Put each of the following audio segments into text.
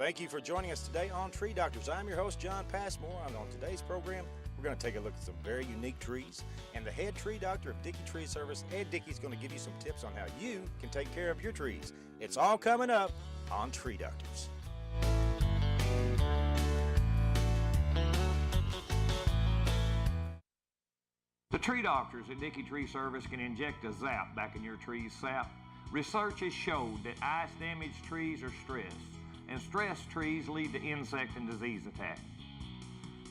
Thank you for joining us today on Tree Doctors. I'm your host, John Passmore, and on today's program, we're going to take a look at some very unique trees. And the head tree doctor of Dickey Tree Service, Ed Dickey, is going to give you some tips on how you can take care of your trees. It's all coming up on Tree Doctors. The tree doctors at Dickey Tree Service can inject a zap back in your tree's sap. Research has showed that ice-damaged trees are stressed, and stressed trees lead to insect and disease attack.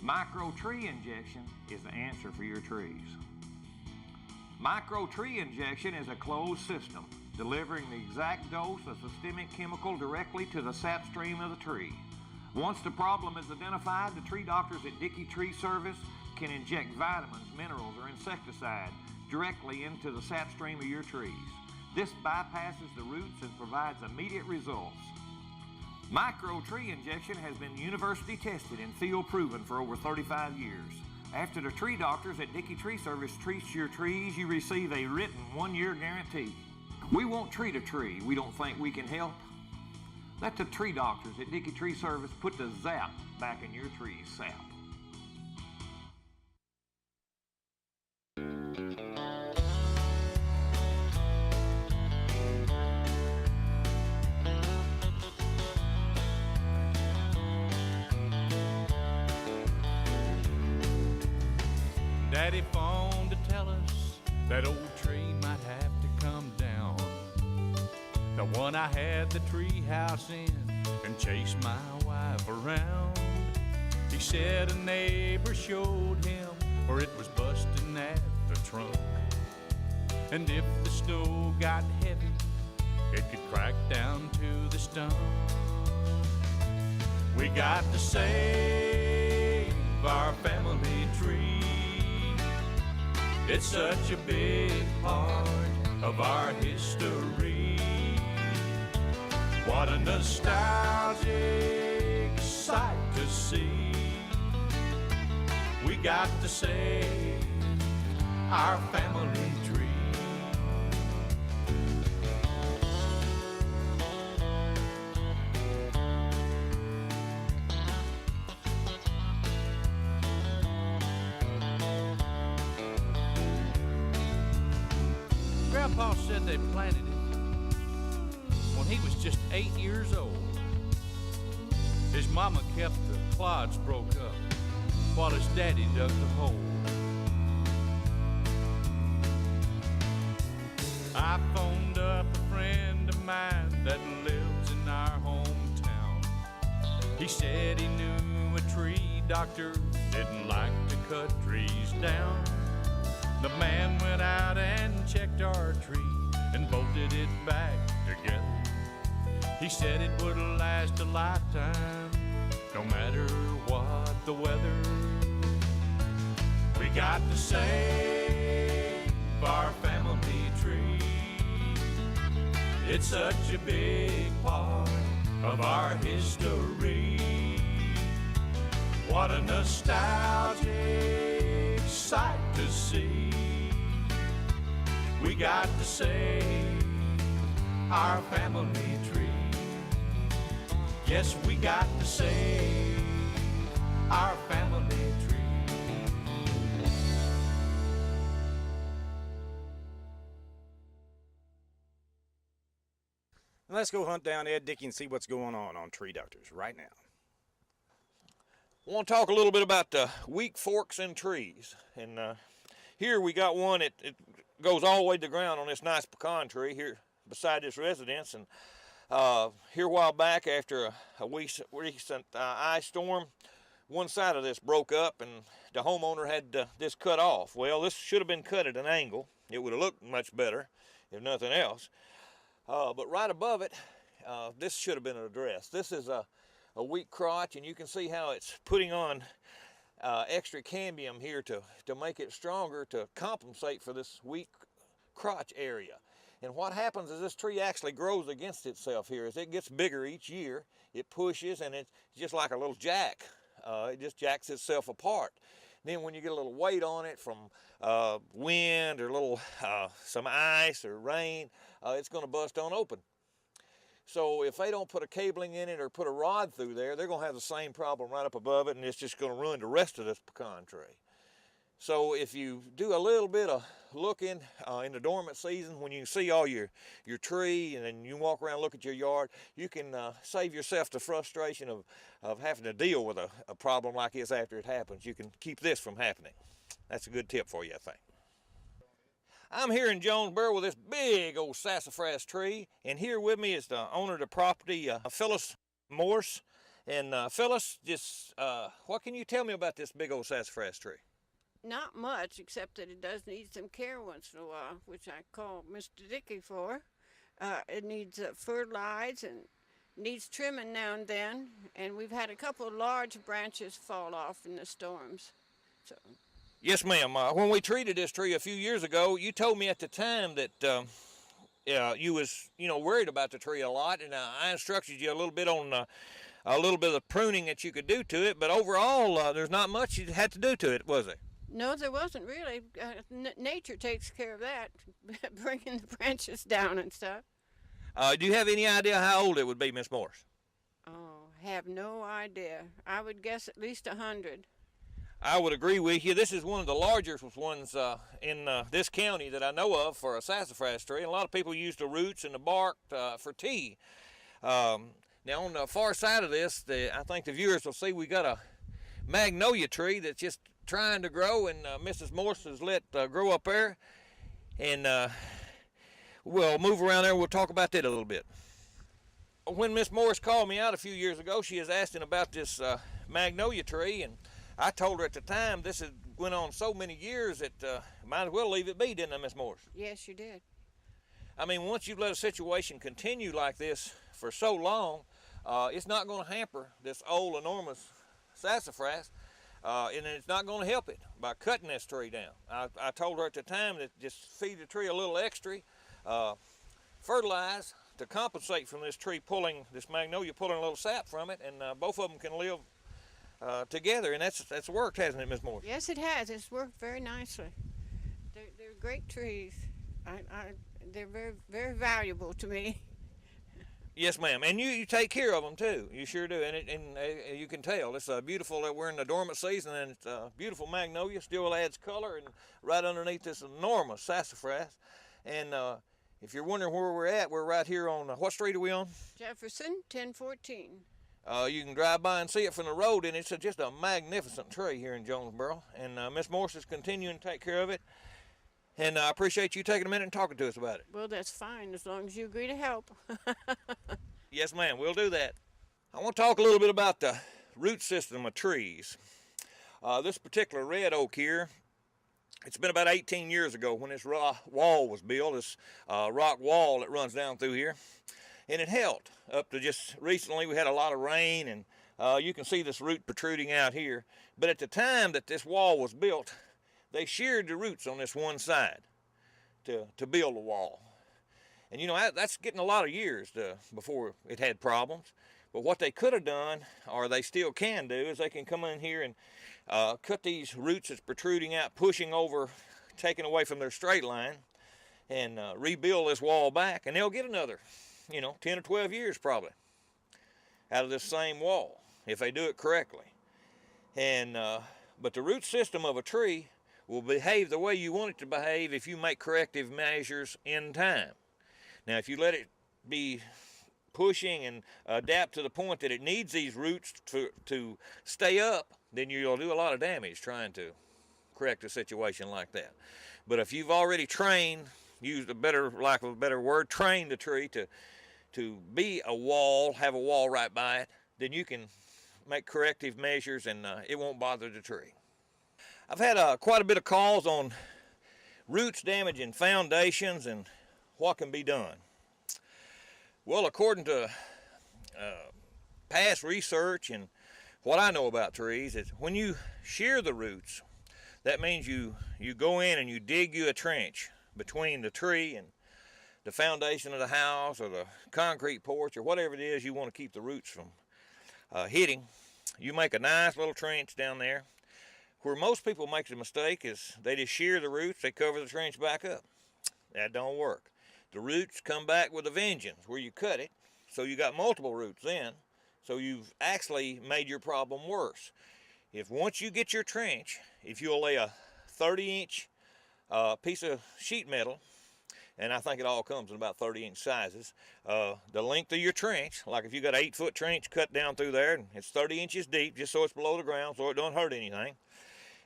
Micro tree injection is the answer for your trees. Micro tree injection is a closed system, delivering the exact dose of systemic chemical directly to the sap stream of the tree. Once the problem is identified, the tree doctors at Dickey Tree Service can inject vitamins, minerals, or insecticide directly into the sap stream of your trees. This bypasses the roots and provides immediate results. Micro tree injection has been university tested and field proven for over 35 years. After the tree doctors at Dickey Tree Service treat your trees, you receive a written 1-year guarantee. We won't treat a tree we don't think we can help. Let the tree doctors at Dickey Tree Service put the zap back in your tree's sap. Daddy phoned to tell us that old tree might have to come down. The one I had the tree house in and chased my wife around. He said a neighbor showed him where it was busting at the trunk. And if the snow got heavy, it could crack down to the stump. We got to save our family tree. It's such a big part of our history. What a nostalgic sight to see. We got to save our family tree. Grandpa said they planted it when he was just 8 years old. His mama kept the clods broke up while his daddy dug the hole. I phoned up a friend of mine that lives in our hometown. He said he knew a tree doctor didn't like to cut trees down. The man went out and checked our tree and bolted it back together. He said it would last a lifetime, no matter what the weather. We got to save our family tree. It's such a big part of our history. What a nostalgic sight to see. We got to save our family tree. Yes, we got to save our family tree. And let's go hunt down Ed Dickey and see what's going on Tree Doctors right now. I want to talk a little bit about weak forks in trees. And here we got one, it goes all the way to the ground on this nice pecan tree here beside this residence. And here a while back, after a recent ice storm, one side of this broke up and the homeowner had this cut off. Well, this should have been cut at an angle. It would have looked much better, if nothing else. But right above it, this should have been addressed. This is a weak crotch, and you can see how it's putting on extra cambium here to make it stronger to compensate for this weak crotch area. And what happens is this tree actually grows against itself here. As it gets bigger each year, it pushes, and it's just like a little jack. It just jacks itself apart. Then when you get a little weight on it from wind or some ice or rain, it's going to bust on open. So if they don't put a cabling in it or put a rod through there, they're gonna have the same problem right up above it, and it's just gonna ruin the rest of this pecan tree. So if you do a little bit of looking in the dormant season, when you see all your tree and then you walk around and look at your yard, you can save yourself the frustration of having to deal with a problem like this after it happens. You can keep this from happening. That's a good tip for you, I think. I'm here in Jonesboro with this big old sassafras tree, and here with me is the owner of the property, Phyllis Morse. And Phyllis, just what can you tell me about this big old sassafras tree? Not much, except that it does need some care once in a while, which I call Mr. Dickey for. It needs fertilized and needs trimming now and then, and we've had a couple of large branches fall off in the storms. So. Yes, ma'am. When we treated this tree a few years ago, you told me at the time that you was worried about the tree a lot, and I instructed you a little bit on a little bit of pruning that you could do to it. But overall, there's not much you had to do to it, was there? No, there wasn't really. Nature takes care of that, bringing the branches down and stuff. Do you have any idea how old it would be, Miss Morse? Oh, have no idea. I would guess at least 100. I would agree with you. This is one of the largest ones in this county that I know of for a sassafras tree. And a lot of people use the roots and the bark for tea. Now on the far side of this, I think the viewers will see we got a magnolia tree that's just trying to grow, and Mrs. Morse has let grow up there. And we'll move around there and we'll talk about that a little bit. When Miss Morse called me out a few years ago, she was asking about this magnolia tree, and I told her at the time this had went on so many years that might as well leave it be, didn't I, Miss Morse? Yes, you did. I mean, once you've let a situation continue like this for so long, it's not going to hamper this old enormous sassafras, and it's not going to help it by cutting this tree down. I told her at the time that just feed the tree a little extra, fertilize to compensate from this tree this magnolia pulling a little sap from it, and both of them can live together, and that's worked, hasn't it, Miss Morse? Yes, it has. It's worked very nicely. They're great trees. They're very, very valuable to me. Yes, ma'am, and you take care of them too. You sure do, and you can tell it's beautiful that we're in the dormant season, and it's a beautiful magnolia. Still adds color, and right underneath this enormous sassafras. And if you're wondering where we're at, we're right here on what street are we on? Jefferson, 1014. You can drive by and see it from the road, and it's just a magnificent tree here in Jonesboro. And Miss Morse is continuing to take care of it. And I appreciate you taking a minute and talking to us about it. Well, that's fine, as long as you agree to help. Yes, ma'am, we'll do that. I want to talk a little bit about the root system of trees. This particular red oak here, it's been about 18 years ago when this wall was built, this rock wall that runs down through here. And it held up to just recently. We had a lot of rain, and you can see this root protruding out here. But at the time that this wall was built, they sheared the roots on this one side to build the wall. And that's getting a lot of years before it had problems. But what they could have done, or they still can do, is they can come in here and cut these roots that's protruding out, pushing over, taking away from their straight line, and rebuild this wall back, and they'll get another 10 or 12 years probably out of this same wall if they do it correctly. And but the root system of a tree will behave the way you want it to behave if you make corrective measures in time. Now, if you let it be pushing and adapt to the point that it needs these roots to stay up, then you'll do a lot of damage trying to correct a situation like that. But if you've already trained, used lack of a better word, trained the tree to be a wall, have a wall right by it, then you can make corrective measures and it won't bother the tree. I've had quite a bit of calls on roots damaging foundations and what can be done. Well, according to past research and what I know about trees, is when you shear the roots, that means you go in and you dig you a trench between the tree and the foundation of the house or the concrete porch or whatever it is you want to keep the roots from hitting. You make a nice little trench down there. Where most people make the mistake is they just shear the roots, they cover the trench back up. That don't work. The roots come back with a vengeance where you cut it, so you got multiple roots in. So you've actually made your problem worse. If once you get your trench, if you'll lay a 30-inch piece of sheet metal, and I think it all comes in about 30-inch sizes, the length of your trench, like if you got an 8-foot trench cut down through there, and it's 30 inches deep, just so it's below the ground, so it don't hurt anything,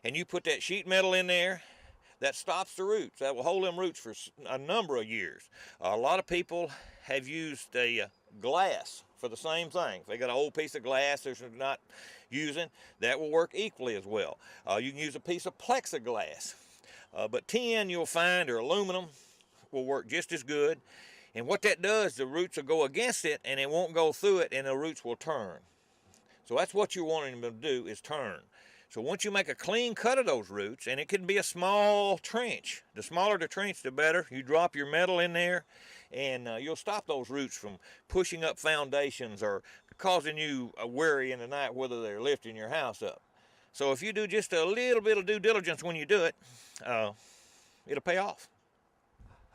and you put that sheet metal in there, that stops the roots. That will hold them roots for a number of years. A lot of people have used a glass for the same thing. If they got an old piece of glass they're not using, that will work equally as well. You can use a piece of plexiglass, but tin you'll find, or aluminum, will work just as good. And what that does, the roots will go against it and it won't go through it, and the roots will turn. So that's what you're wanting them to do, is turn. So once you make a clean cut of those roots, and it can be a small trench, the smaller the trench the better. You drop your metal in there and you'll stop those roots from pushing up foundations or causing you a worry in the night whether they're lifting your house up. So if you do just a little bit of due diligence when you do it, it'll pay off.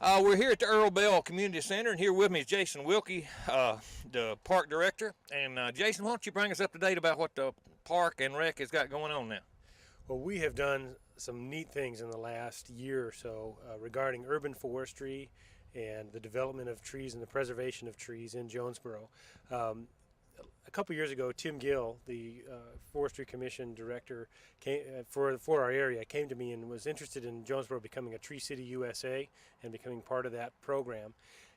We're here at the Earl Bell Community Center, and here with me is Jason Wilkie, the park director. And Jason, why don't you bring us up to date about what the park and rec has got going on now? Well, we have done some neat things in the last year or so regarding urban forestry and the development of trees and the preservation of trees in Jonesboro. A couple years ago, Tim Gill, the Forestry Commission director for our area, came to me and was interested in Jonesboro becoming a Tree City USA and becoming part of that program.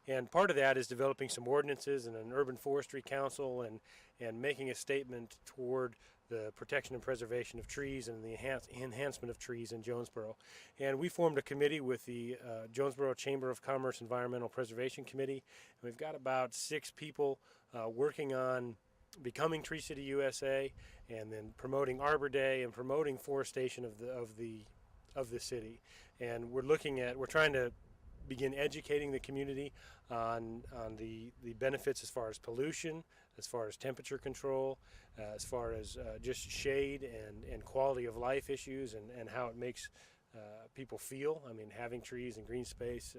And part of that is developing some ordinances and an urban forestry council and making a statement toward the protection and preservation of trees and the enhancement of trees in Jonesboro. And we formed a committee with the Jonesboro Chamber of Commerce Environmental Preservation Committee. And we've got about 6 people working on becoming Tree City USA, and then promoting Arbor Day and promoting forestation of the city. And we're trying to begin educating the community on the benefits as far as pollution, as far as temperature control, as far as just shade and quality of life issues, and how it makes people feel. I mean, having trees and green space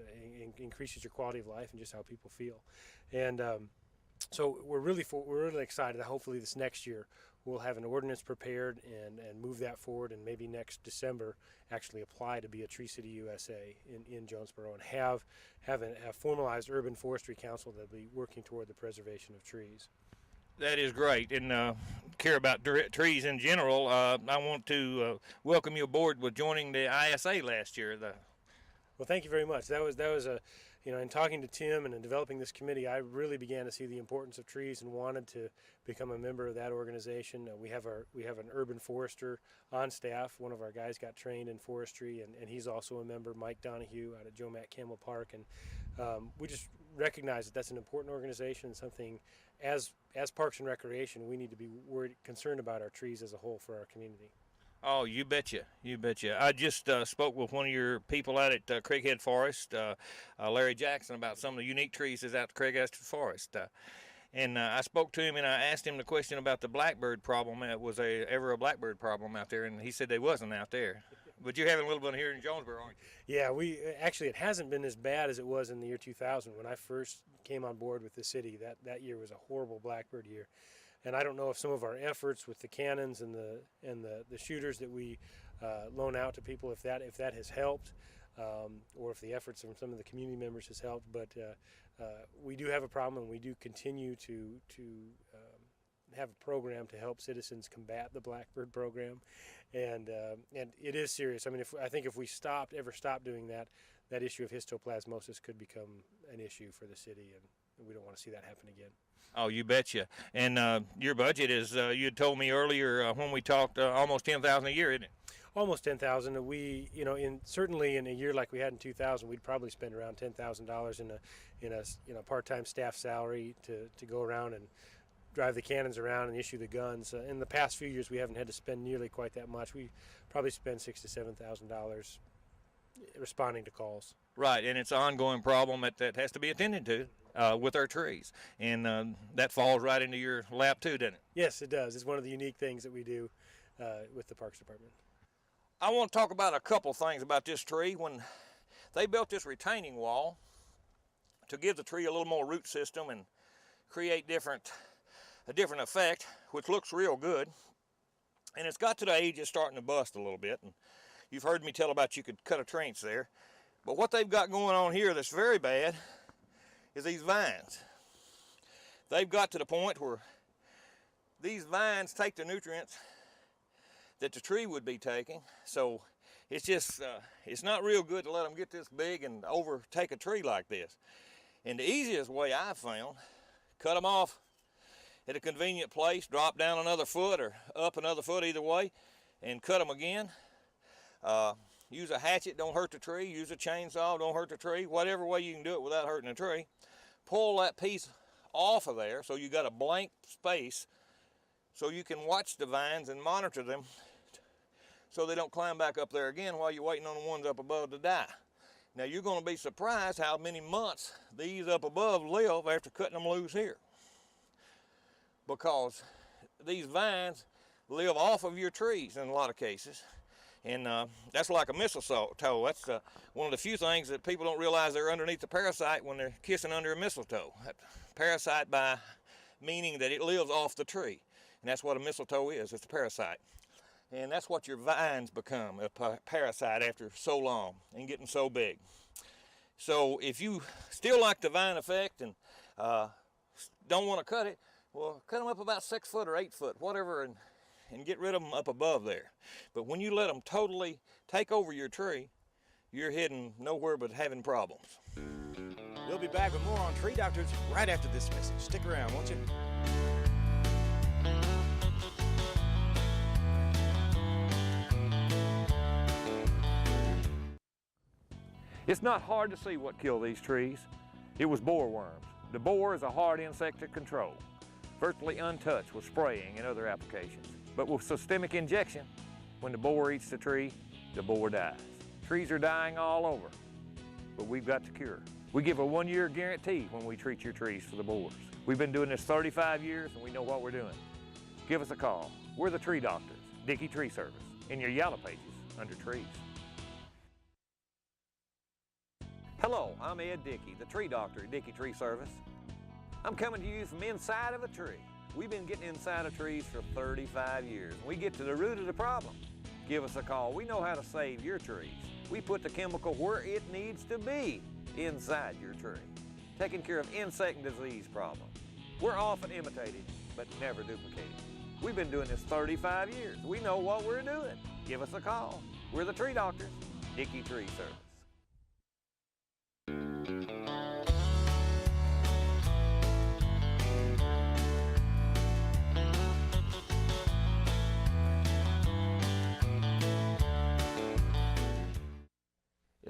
increases your quality of life and just how people feel. And so we're really excited that hopefully this next year we'll have an ordinance prepared and move that forward, and maybe next December actually apply to be a Tree City USA in Jonesboro, and have a formalized urban forestry council that will be working toward the preservation of trees. That is great, and care about trees in general. I want to welcome you aboard with joining the ISA last year. Well, thank you very much. That was a, in talking to Tim and in developing this committee, I really began to see the importance of trees and wanted to become a member of that organization. We have an urban forester on staff. One of our guys got trained in forestry, and he's also a member, Mike Donahue, out at Joe Mack Campbell Park. And we just recognize that that's an important organization, and something as Parks and Recreation we need to be concerned about our trees as a whole for our community. Oh, you betcha, you betcha. I just spoke with one of your people out at Craighead Forest, Larry Jackson, about some of the unique trees that's out at Craighead Forest. And I spoke to him and I asked him the question about the blackbird problem. Was ever a blackbird problem out there? And he said they wasn't out there. But you're having a little bit here in Jonesboro, aren't you? Yeah, it hasn't been as bad as it was in the year 2000 when I first came on board with the city. That year was a horrible blackbird year. And I don't know if some of our efforts with the cannons and the shooters that we loan out to people, if that has helped, or if the efforts from some of the community members has helped. But we do have a problem, and we do continue to have a program to help citizens combat the blackbird program, and it is serious. I mean, I think if we ever stopped doing that, that issue of histoplasmosis could become an issue for the city, and we don't want to see that happen again. Oh, you betcha. And your budget is, you had told me earlier when we talked, almost $10,000 a year, isn't it? Almost $10,000. We, certainly in a year like we had in 2000, we'd probably spend around $10,000 in a part-time staff salary to go around and drive the cannons around and issue the guns. In the past few years, we haven't had to spend nearly quite that much. We probably spend $6,000 to $7,000 responding to calls. Right, and it's an ongoing problem that has to be attended to with our trees, and that falls right into your lap too, doesn't it? Yes, it does. It's one of the unique things that we do with the Parks Department. I want to talk about a couple things about this tree. When they built this retaining wall to give the tree a little more root system and create a different effect, which looks real good. And it's got to the age it's starting to bust a little bit. And you've heard me tell about you could cut a trench there. But what they've got going on here that's very bad is these vines. They've got to the point where these vines take the nutrients that the tree would be taking. So it's just, it's not real good to let them get this big and overtake a tree like this. And the easiest way I've found, cut them off at a convenient place, drop down another foot or up another foot, either way, and cut them again. Use a hatchet, don't hurt the tree. Use a chainsaw, don't hurt the tree. Whatever way you can do it without hurting the tree. Pull that piece off of there so you got a blank space so you can watch the vines and monitor them so they don't climb back up there again while you're waiting on the ones up above to die. Now you're going to be surprised how many months these up above live after cutting them loose here, because these vines live off of your trees in a lot of cases. And that's like a mistletoe. That's one of the few things that people don't realize they're underneath the parasite when they're kissing under a mistletoe. Parasite by meaning that it lives off the tree. And that's what a mistletoe is, it's a parasite. And that's what your vines become, a parasite after so long and getting so big. So if you still like the vine effect and don't want to cut it, well, cut them up about 6 foot or 8 foot, whatever, and get rid of them up above there. But when you let them totally take over your tree, you're heading nowhere but having problems. We'll be back with more on Tree Doctors right after this message. Stick around, won't you? It's not hard to see what killed these trees. It was boreworms. The borer is a hard insect to control, virtually untouched with spraying and other applications. But with systemic injection, when the borer eats the tree, the borer dies. Trees are dying all over, but we've got the cure. We give a 1-year guarantee when we treat your trees for the borers. We've been doing this 35 years and we know what we're doing. Give us a call. We're the Tree Doctors, Dickey Tree Service, in your yellow pages under trees. Hello, I'm Ed Dickey, the Tree Doctor at Dickey Tree Service. I'm coming to you from inside of a tree. We've been getting inside of trees for 35 years. We get to the root of the problem. Give us a call. We know how to save your trees. We put the chemical where it needs to be, inside your tree, taking care of insect and disease problems. We're often imitated, but never duplicated. We've been doing this 35 years. We know what we're doing. Give us a call. We're the Tree Doctors, Dickey Tree Service.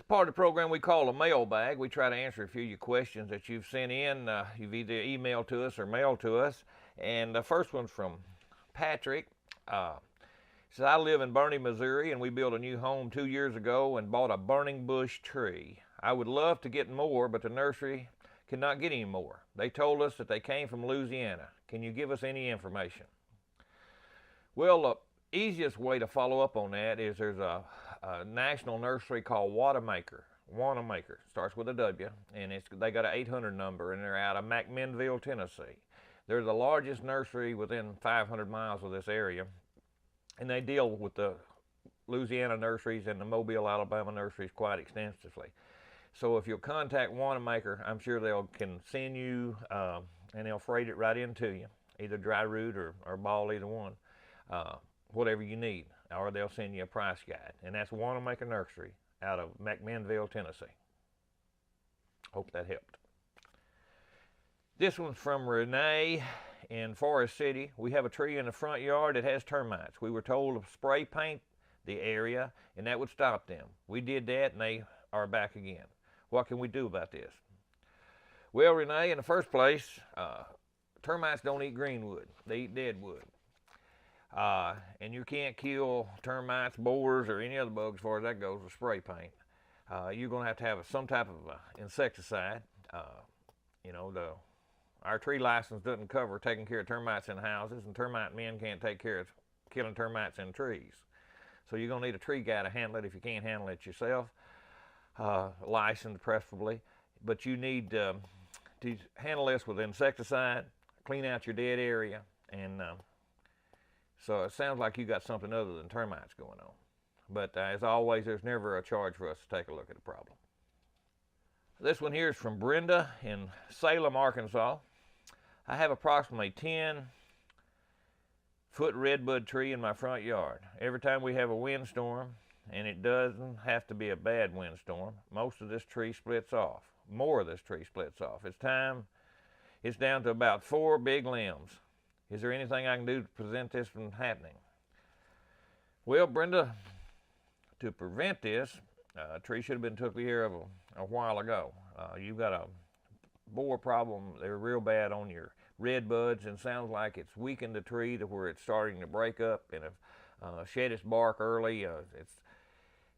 Part of the program we call a mailbag. We try to answer a few of your questions that you've sent in. You've either emailed to us or mailed to us. And the first one's from Patrick. He says, I live in Burney, Missouri, and we built a new home 2 years ago and bought a burning bush tree. I would love to get more, but the nursery cannot get any more. They told us that they came from Louisiana. Can you give us any information? Well, the easiest way to follow up on that is there's a national nursery called Wanamaker. Wanamaker starts with a W, and they got an 800 number, and they're out of McMinnville, Tennessee. They're the largest nursery within 500 miles of this area, and they deal with the Louisiana nurseries and the Mobile, Alabama nurseries quite extensively. So if you'll contact Wanamaker, I'm sure they can send you, and they'll freight it right into you, either dry root or ball, either one, whatever you need. Or they'll send you a price guide. And that's Wanamaker Nursery out of McMinnville, Tennessee. Hope that helped. This one's from Renee in Forest City. We have a tree in the front yard that has termites. We were told to spray paint the area and that would stop them. We did that and they are back again. What can we do about this? Well, Renee, in the first place, termites don't eat green wood. They eat dead wood. And you can't kill termites, borers, or any other bugs as far as that goes with spray paint. You're going to have some type of insecticide. Our tree license doesn't cover taking care of termites in houses, and termite men can't take care of killing termites in trees. So you're going to need a tree guy to handle it if you can't handle it yourself, licensed preferably. But you need to handle this with insecticide. clean out your dead area, and so it sounds like you got something other than termites going on. But as always, there's never a charge for us to take a look at the problem. This one here is from Brenda in Salem, Arkansas. I have approximately 10-foot redbud tree in my front yard. Every time we have a windstorm, and it doesn't have to be a bad windstorm, most of this tree splits off. More of this tree splits off. It's down to about 4 big limbs. Is there anything I can do to prevent this from happening? Well, Brenda, to prevent this, a tree should have been took care of a while ago. You've got a borer problem. They're real bad on your red buds, and sounds like it's weakened the tree to where it's starting to break up and have shed its bark early.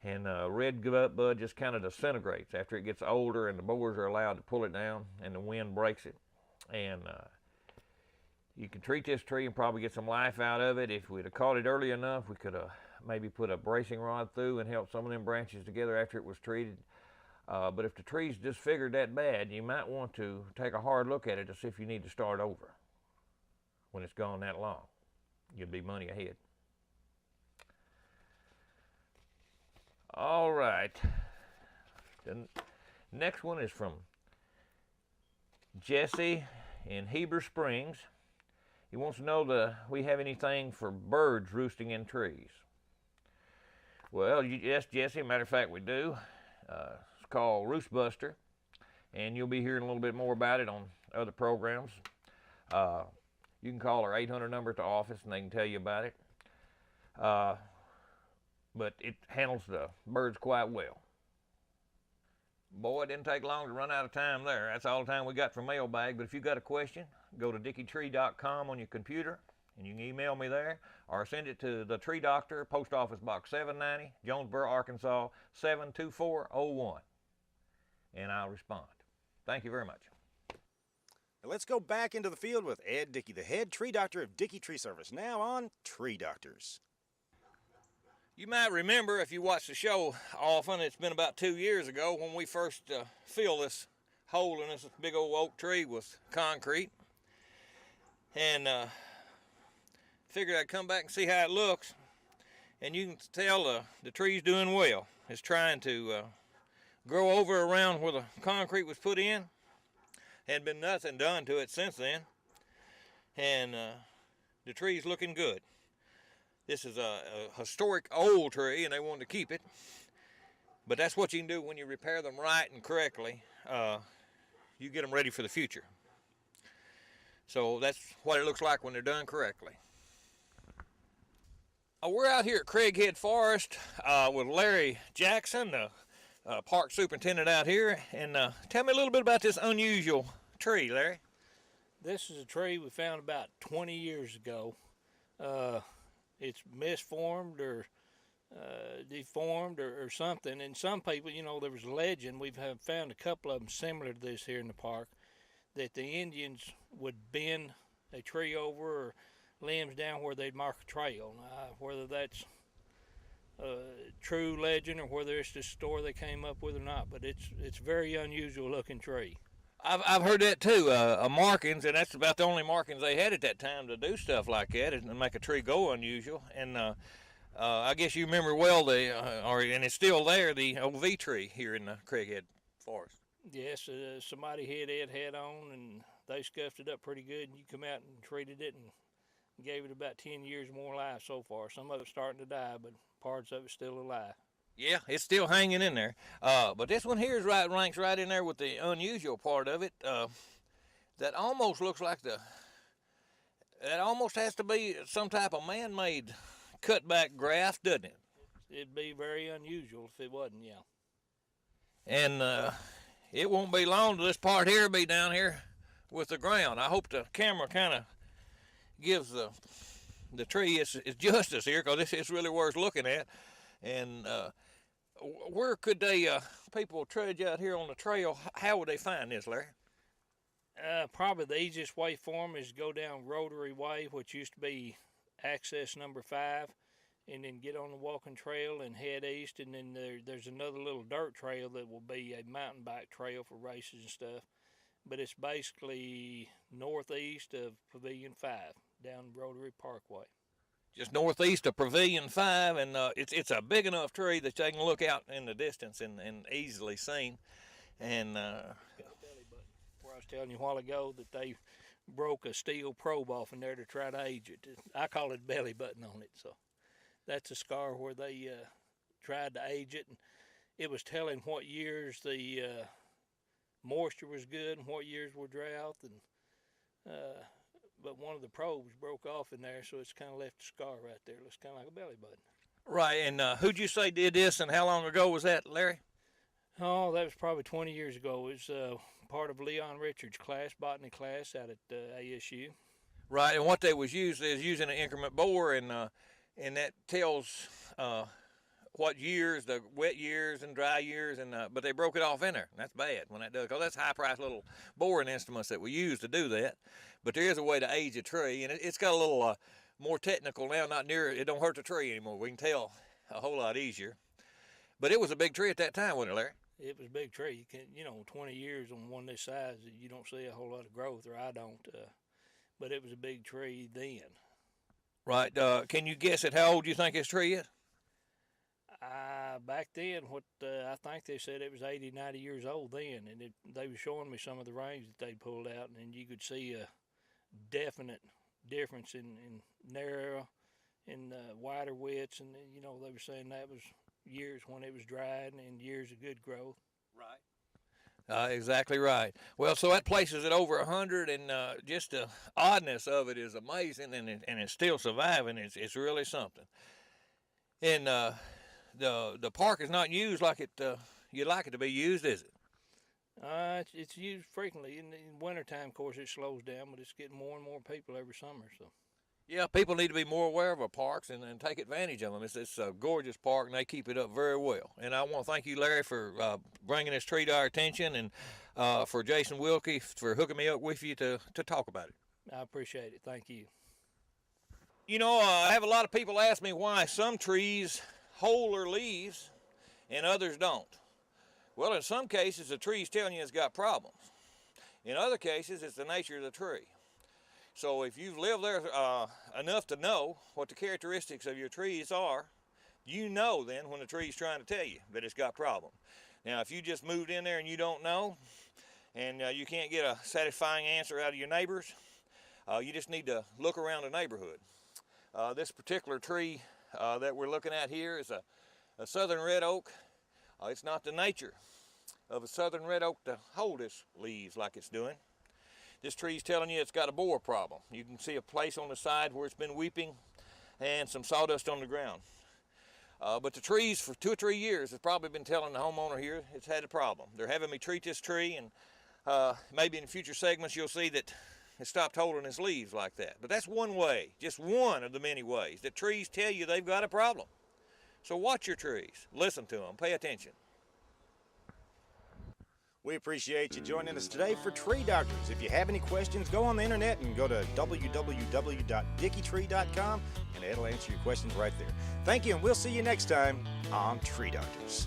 Red bud just kind of disintegrates after it gets older, and the borers are allowed to pull it down, and the wind breaks it. And you can treat this tree and probably get some life out of it. If we'd have caught it early enough, we could have maybe put a bracing rod through and help some of them branches together after it was treated. But if the tree's disfigured that bad, you might want to take a hard look at it to see if you need to start over when it's gone that long. You'll be money ahead. All right. The next one is from Jesse in Heber Springs. He wants to know if we have anything for birds roosting in trees. Well, yes, Jesse, matter of fact, we do. It's called Roost Buster, and you'll be hearing a little bit more about it on other programs. You can call our 800 number at the office, and they can tell you about it. But it handles the birds quite well. Boy, it didn't take long to run out of time there. That's all the time we got for mailbag. But if you got a question, go to dickeytree.com on your computer, and you can email me there, or send it to the Tree Doctor, Post Office Box 790, Jonesboro, Arkansas 72401, and I'll respond. Thank you very much. Now let's go back into the field with Ed Dickey, the head tree doctor of Dickey Tree Service, now on Tree Doctors. You might remember, if you watch the show often, it's been about 2 years ago when we first filled this hole in this big old oak tree with concrete. And figured I'd come back and see how it looks. And you can tell the tree's doing well. It's trying to grow over around where the concrete was put in. Hadn't been nothing done to it since then. And the tree's looking good. This is a historic old tree, and they wanted to keep it. But that's what you can do when you repair them right and correctly. You get them ready for the future. So that's what it looks like when they're done correctly. We're out here at Craighead Forest with Larry Jackson, the park superintendent out here. And tell me a little bit about this unusual tree, Larry. This is a tree we found about 20 years ago. It's misformed or deformed or something. And some people, you know, there was a legend, we've found a couple of them similar to this here in the park, that the Indians would bend a tree over or limbs down where they'd mark a trail. Whether that's a true legend or whether it's just a story they came up with or not, but it's a very unusual looking tree. I've heard that too, markings, and that's about the only markings they had at that time to do stuff like that, and make a tree go unusual. And I guess you remember well and it's still there, the OV tree here in the Craighead Forest. Yes, somebody hit Ed head on, and they scuffed it up pretty good, and you come out and treated it and gave it about 10 years more life so far. Some of it's starting to die, but parts of it's still alive. Yeah, it's still hanging in there. But this one here ranks right in there with the unusual part of it. That almost looks like that almost has to be some type of man-made cutback graft, doesn't it? It'd be very unusual if it wasn't, yeah. And it won't be long till this part here be down here with the ground. I hope the camera kind of gives the tree its justice here, because it's really worth looking at. And where could people trudge out here on the trail? How would they find this, Larry? Probably the easiest way for them is to go down Rotary Way, which used to be access number 5, and then get on the walking trail and head east. And then there's another little dirt trail that will be a mountain bike trail for races and stuff. but it's basically northeast of Pavilion 5 down Rotary Parkway. Just northeast of Pavilion 5, and it's a big enough tree that they can look out in the distance and easily seen. And Where I was telling you a while ago that they broke a steel probe off in there to try to age it. I call it belly button on it. So that's a scar where they tried to age it, and it was telling what years the moisture was good and what years were drought, and but one of the probes broke off in there, so it's kind of left a scar right there. It looks kind of like a belly button. right, and who'd you say did this, and how long ago was that, Larry? Oh, that was probably 20 years ago. It was part of Leon Richards' class, botany class out at ASU. Right, and what they was using an increment bore, and that tells what years, the wet years and dry years, and but they broke it off in there. And that's bad when that does, because that's high-priced little boring instruments that we use to do that. But there is a way to age a tree, and it's got a little more technical now. Not near, it don't hurt the tree anymore. We can tell a whole lot easier. But it was a big tree at that time, wasn't it, Larry? It was a big tree. You can, 20 years on one this size, you don't see a whole lot of growth, or I don't. But it was a big tree then. Right. Can you guess at how old you think this tree is? Back then, I think they said it was 80, 90 years old then, and they were showing me some of the range that they pulled out, and you could see a definite difference in narrow and wider widths, and they were saying that was years when it was dried and years of good growth. Right. Exactly right. Well, so that places it over 100, and just the oddness of it is amazing, and it's still surviving. It's really something. And the park is not used like you'd like it to be used, is it? It's used frequently. In wintertime, of course, it slows down, but it's getting more and more people every summer. So. Yeah, people need to be more aware of our parks and take advantage of them. It's a gorgeous park, and they keep it up very well. And I want to thank you, Larry, for bringing this tree to our attention, and for Jason Wilkie for hooking me up with you to talk about it. I appreciate it. Thank you. I have a lot of people ask me why some trees hold their leaves and others don't. Well, in some cases, the tree's telling you it's got problems. In other cases, it's the nature of the tree. So if you've lived there enough to know what the characteristics of your trees are, you know then when the tree's trying to tell you that it's got problems. Now, if you just moved in there and you don't know, and you can't get a satisfying answer out of your neighbors, you just need to look around the neighborhood. This particular tree that we're looking at here is a southern red oak. It's not the nature of a southern red oak to hold its leaves like it's doing. This tree's telling you it's got a borer problem. You can see a place on the side where it's been weeping and some sawdust on the ground. But the trees for 2 or 3 years has probably been telling the homeowner here it's had a problem. They're having me treat this tree, and maybe in future segments you'll see that it stopped holding its leaves like that. But that's one way, just one of the many ways that trees tell you they've got a problem. So watch your trees, listen to them, pay attention. We appreciate you joining us today for Tree Doctors. If you have any questions, go on the internet and go to www.dickeytree.com, and it'll answer your questions right there. Thank you, and we'll see you next time on Tree Doctors.